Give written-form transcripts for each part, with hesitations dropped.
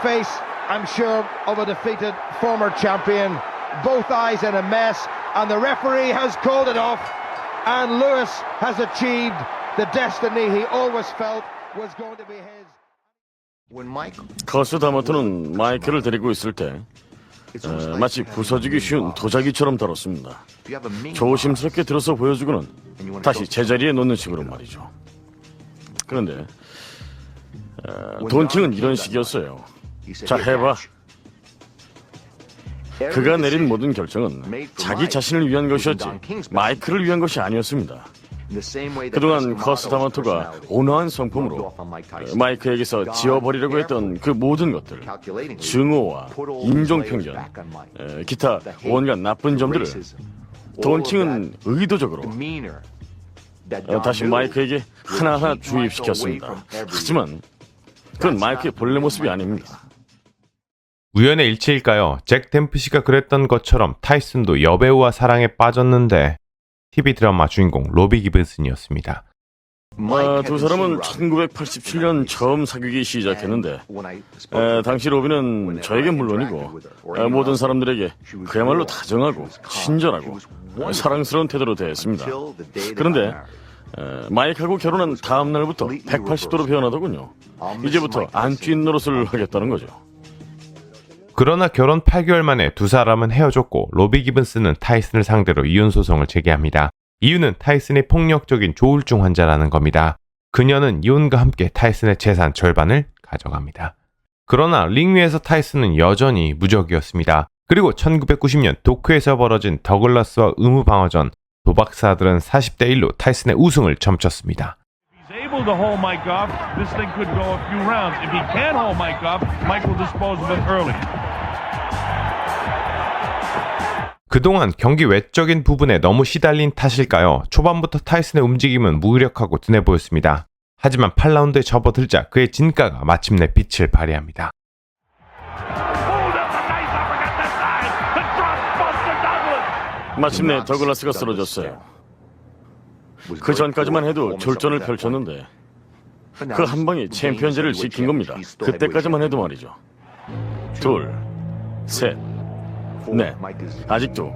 face, I'm sure, of a defeated former champion. Both eyes in a mess, and the referee has called it off, and Lewis has achieved the destiny he always felt was going to be his. 커스 다마토는 마이크를 데리고 있을 때 마치 부서지기 쉬운 도자기처럼 다뤘습니다. 조심스럽게 들어서 보여주고는 다시 제자리에 놓는 식으로 말이죠. 그런데 돈칭은 이런 식이었어요. 자, 해봐. 그가 내린 모든 결정은 자기 자신을 위한 것이었지 마이크를 위한 것이 아니었습니다. 그동안 커스 다마토가 온화한 성품으로 마이크에게서 지워버리려고 했던 그 모든 것들, 증오와 인종편견, 기타 온갖 나쁜 점들을 돈칭은 의도적으로 다시 마이크에게 하나하나 주입시켰습니다. 하지만 그건 마이크의 본래 모습이 아닙니다. 우연의 일치일까요? 잭 댐프시가 그랬던 것처럼 타이슨도 여배우와 사랑에 빠졌는데 TV 드라마 주인공 로비 기븐슨이었습니다. 두 사람은 1987년 처음 사귀기 시작했는데 당시 로비는 저에겐 물론이고 모든 사람들에게 그야말로 다정하고 친절하고 사랑스러운 태도로 대했습니다. 그런데 마이크하고 결혼한 다음 날부터 180도로 변하더군요. 이제부터 안찐 노릇을 하겠다는 거죠. 그러나 결혼 8개월 만에 두 사람은 헤어졌고 로비 기븐스는 타이슨을 상대로 이혼 소송을 제기합니다. 이유는 타이슨의 폭력적인 조울증 환자라는 겁니다. 그녀는 이혼과 함께 타이슨의 재산 절반을 가져갑니다. 그러나 링 위에서 타이슨은 여전히 무적이었습니다. 그리고 1990년 도쿄에서 벌어진 더글라스와 의무 방어전, 도박사들은 40대 1로 타이슨의 우승을 점쳤습니다. To hold Mike off, this thing could go a few rounds. If he can't hold Mike off, Mike will dispose of him early. 그동안 경기 외적인 부분에 너무 시달린 탓일까요? 초반부터 타이슨의 움직임은 무기력하고 둔해 보였습니다. 하지만 8라운드에 접어들자 그의 진가가 마침내 빛을 발휘합니다. 마침내 더글라스가 쓰러졌어요. 그 전까지만 해도 졸전을 펼쳤는데 그 한 방이 챔피언제를 지킨 겁니다. 그때까지만 해도 말이죠. 둘, 셋, 넷. 아직도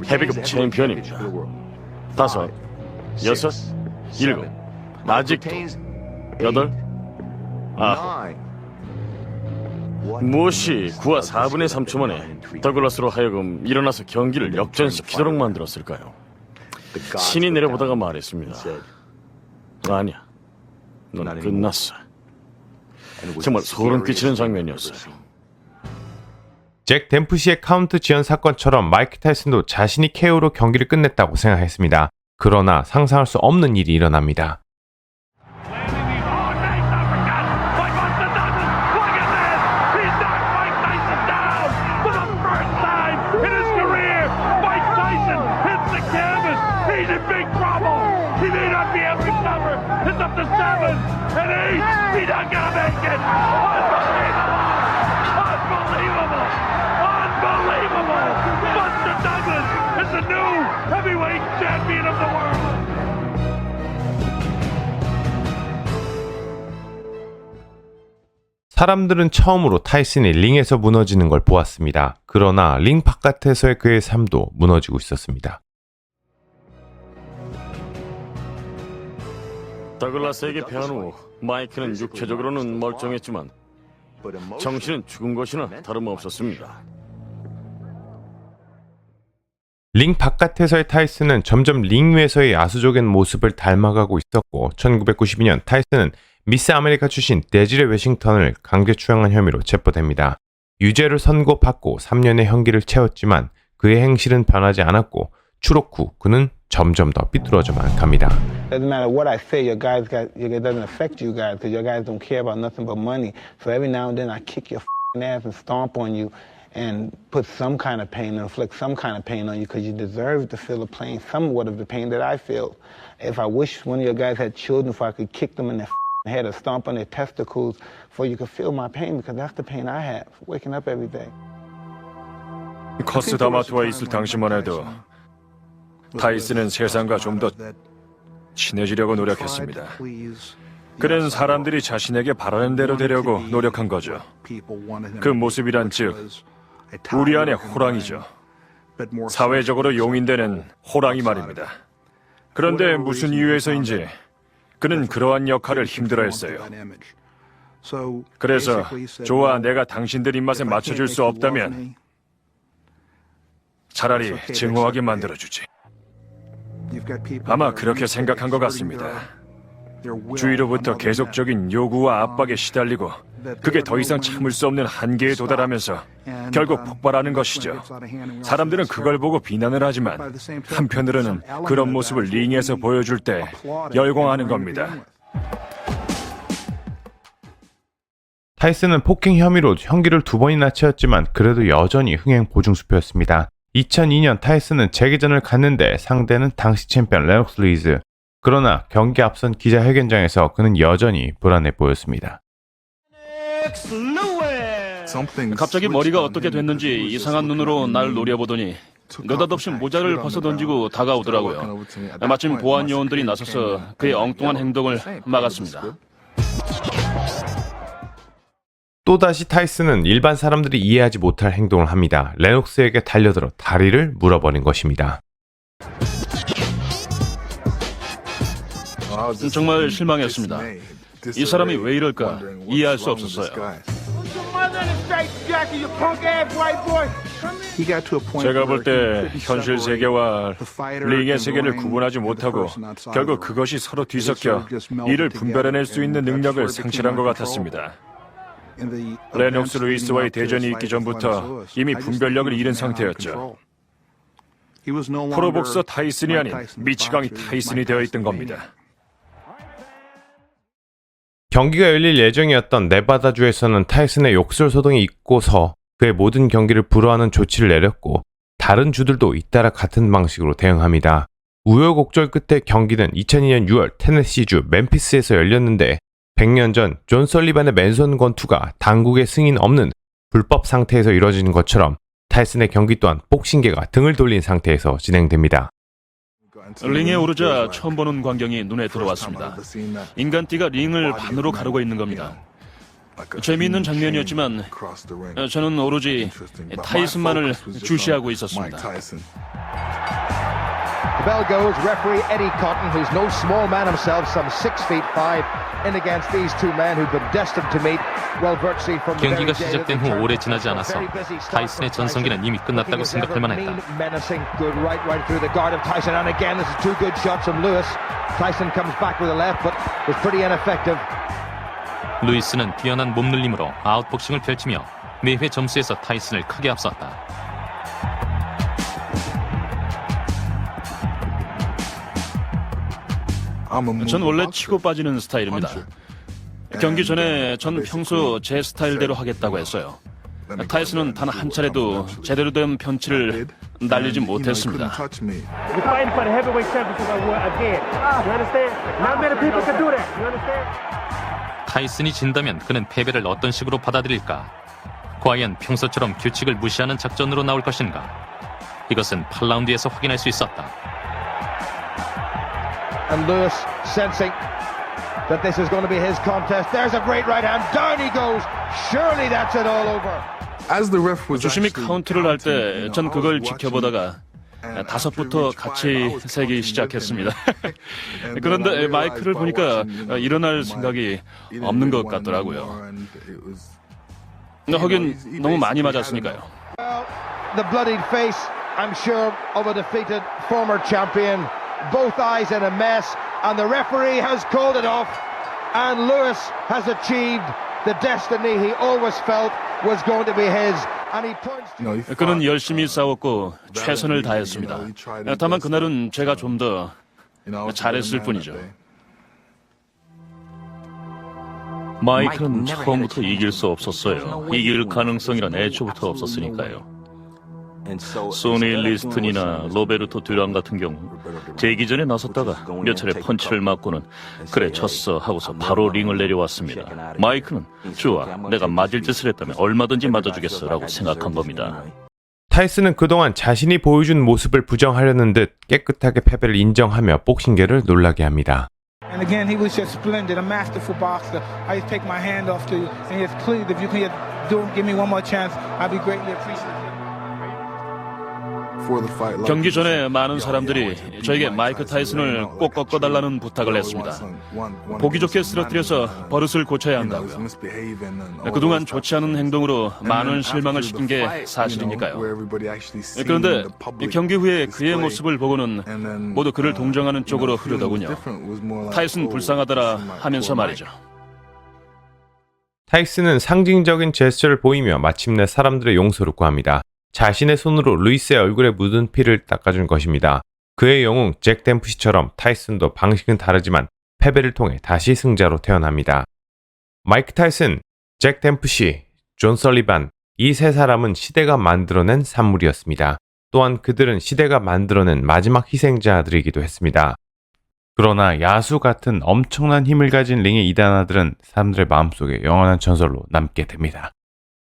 헤비급 챔피언입니다. 다섯, 여섯, 일곱. 아직도 여덟, 아홉. 무엇이 9와 4분의 3초 만에 더글라스로 하여금 일어나서 경기를 역전시키도록 만들었을까요? 신이 내려보다가 말했습니다. 아니야, 넌 끝났어. 정말 소름 끼치는 장면이었어요. 잭 댐프시의 카운트 지연 사건처럼 마이크 타이슨도 자신이 KO로 경기를 끝냈다고 생각했습니다. 그러나 상상할 수 없는 일이 일어납니다. 사람들은 처음으로 타이슨이 링에서 무너지는 걸 보았습니다. 그러나 링 바깥에서의 그의 삶도 무너지고 있었습니다. 더글라스에게 패한 후 마이크는 육체적으로는 멀쩡했지만 정신은 죽은 것이나 다름없었습니다. 링 바깥에서의 타이슨은 점점 링 위에서의 야수적인 모습을 닮아가고 있었고 1992년 타이슨은 미스 아메리카 출신 데지레 웨싱턴을 강제 추행한 혐의로 체포됩니다. 유죄를 선고받고 3년의 형기를 채웠지만 그의 행실은 변하지 않았고 추록 후 그는 점점 더 삐뚤어져만 갑니다. Doesn't matter what I say, it doesn't affect you guys because your guys don't care about nothing but money. So every now and then I kick your ass and stomp on you and put some kind of pain, inflict some kind of pain on you because you deserve to feel the pain, somewhat of the pain that I feel. If I wish one of your guys had children, if I could kick them in their head or stomp on their testicles, so you could feel my pain because that's the pain I have, waking up every day. 커스 다마토와 있을 당시만 해도 타이슨은 세상과 좀 더 친해지려고 노력했습니다. 그는 사람들이 자신에게 바라는 대로 되려고 노력한 거죠. 그 모습이란 즉 우리 안의 호랑이죠. 사회적으로 용인되는 호랑이 말입니다. 그런데 무슨 이유에서인지 그는 그러한 역할을 힘들어했어요. 그래서 좋아, 내가 당신들 입맛에 맞춰줄 수 없다면 차라리 증오하게 만들어주지. 아마 그렇게 생각한 것 같습니다. 주위로부터 계속적인 요구와 압박에 시달리고 그게 더 이상 참을 수 없는 한계에 도달하면서 결국 폭발하는 것이죠. 사람들은 그걸 보고 비난을 하지만 한편으로는 그런 모습을 링에서 보여줄 때 열광하는 겁니다. 타이슨은 폭행 혐의로 형기를 2번이나 치렀지만 그래도 여전히 흥행 보증수표였습니다. 2002년 타이슨은 재계전을 갔는데 상대는 당시 챔피언 레녹스 루이스. 그러나 경기 앞선 기자회견장에서 그는 여전히 불안해 보였습니다. 갑자기 머리가 어떻게 됐는지 이상한 눈으로 날 노려보더니 느닷없이 모자를 벗어던지고 다가오더라고요. 마침 보안 요원들이 나서서 그의 엉뚱한 행동을 막았습니다. 또다시 타이슨은 일반 사람들이 이해하지 못할 행동을 합니다. 레녹스에게 달려들어 다리를 물어버린 것입니다. 정말 실망했습니다. 이 사람이 왜 이럴까 이해할 수 없었어요. 제가 볼 때 현실 세계와 링의 세계를 구분하지 못하고 결국 그것이 서로 뒤섞여 이를 분별해낼 수 있는 능력을 상실한 것 같았습니다. 레녹스 루이스와의 대전이 있기 전부터 이미 분별력을 잃은 상태였죠. 프로복서 타이슨이 아닌 미치광이 타이슨이 되어 있던 겁니다. 경기가 열릴 예정이었던 네바다주에서는 타이슨의 욕설 소동이 있고서 그의 모든 경기를 불허하는 조치를 내렸고 다른 주들도 잇따라 같은 방식으로 대응합니다. 우여곡절 끝에 경기는 2002년 6월 테네시주 멤피스에서 열렸는데 100년 전 존 설리반의 맨손 권투가 당국의 승인 없는 불법 상태에서 이뤄지는 것처럼 타이슨의 경기 또한 복싱계가 등을 돌린 상태에서 진행됩니다. 링에 오르자 처음 보는 광경이 눈에 들어왔습니다. 인간띠가 링을 반으로 가르고 있는 겁니다. 재미있는 장면이었지만 저는 오로지 타이슨만을 주시하고 있었습니다. The bell goes, referee Eddie Cotton, who's no small man himself, some 6'5", in against these two men who've been destined to meet, well, virtually from the very 경기가 day 시작된 후 오래 지나지 않아서 타이슨의 전성기는 이미 끝났다고 생각할 만했다. Menacing, good right through the guard of Tyson, and again, this is two good shots from Lewis. Tyson comes back with a left, but was pretty ineffective. 루이스는 뛰어난 몸놀림으로 아웃복싱을 펼치며 매회 점수에서 타이슨을 크게 앞섰다. 전 원래 치고 빠지는 스타일입니다. 경기 전에 전 평소 제 스타일대로 하겠다고 했어요. 타이슨은 단 한 차례도 제대로 된 펀치를 날리지 못했습니다. 타이슨이 진다면 그는 패배를 어떤 식으로 받아들일까? 과연 평소처럼 규칙을 무시하는 작전으로 나올 것인가? 이것은 8라운드에서 확인할 수 있었다. And Lewis sensing that this is going to be his contest. There's a great right hand. Down he goes. Surely that's it all over. 주심이 카운트를 할 때 전 그걸 지켜보다가 다섯부터 같이 세기 시작했습니다. 그런데 마이크를 보니까 일어날 생각이 없는 것 같더라고요. 하긴 너무 많이 맞았으니까요. Well, the bloodied face, I'm sure, of a defeated former champion. Both eyes in a mess, and the referee has called it off, and Lewis has achieved the destiny he always felt was going to be his. And he points to... 그는 열심히 싸웠고 최선을 다했습니다. 다만 그날은 제가 좀 더 잘했을 뿐이죠. 마이크는 처음부터 이길 수 없었어요. 이길 가능성이란 애초부터 없었으니까요. 소니 리스튼이나 로베르토 듀랑 같은 경우 재기전에 나섰다가 몇 차례 펀치를 맞고는 그래 졌어 하고서 바로 링을 내려왔습니다. 마이크는 좋아, 내가 맞을 짓을 했다면 얼마든지 맞아주겠어 라고 생각한 겁니다. 타이슨은 그동안 자신이 보여준 모습을 부정하려는 듯 깨끗하게 패배를 인정하며 복싱계를 놀라게 합니다. And again, he was just splendid, a masterful boxer. I just take my hand off to you, and just please, if you can give me one more chance, I'd be greatly appreciative. 경기 전에 많은 사람들이 저에게 마이크 타이슨을 꼭 꺾어달라는 부탁을 했습니다. 보기 좋게 쓰러뜨려서 버릇을 고쳐야 한다고요. 그동안 좋지 않은 행동으로 많은 실망을 시킨 게 사실이니까요. 그런데 경기 후에 그의 모습을 보고는 모두 그를 동정하는 쪽으로 흐르더군요. 타이슨 불쌍하더라 하면서 말이죠. 타이슨은 상징적인 제스처를 보이며 마침내 사람들의 용서를 구합니다. 자신의 손으로 루이스의 얼굴에 묻은 피를 닦아준 것입니다. 그의 영웅 잭 댐프시처럼 타이슨도 방식은 다르지만 패배를 통해 다시 승자로 태어납니다. 마이크 타이슨, 잭 댐프시, 존 설리반, 이 세 사람은 시대가 만들어낸 산물이었습니다. 또한 그들은 시대가 만들어낸 마지막 희생자들이기도 했습니다. 그러나 야수 같은 엄청난 힘을 가진 링의 이단아들은 사람들의 마음속에 영원한 전설로 남게 됩니다.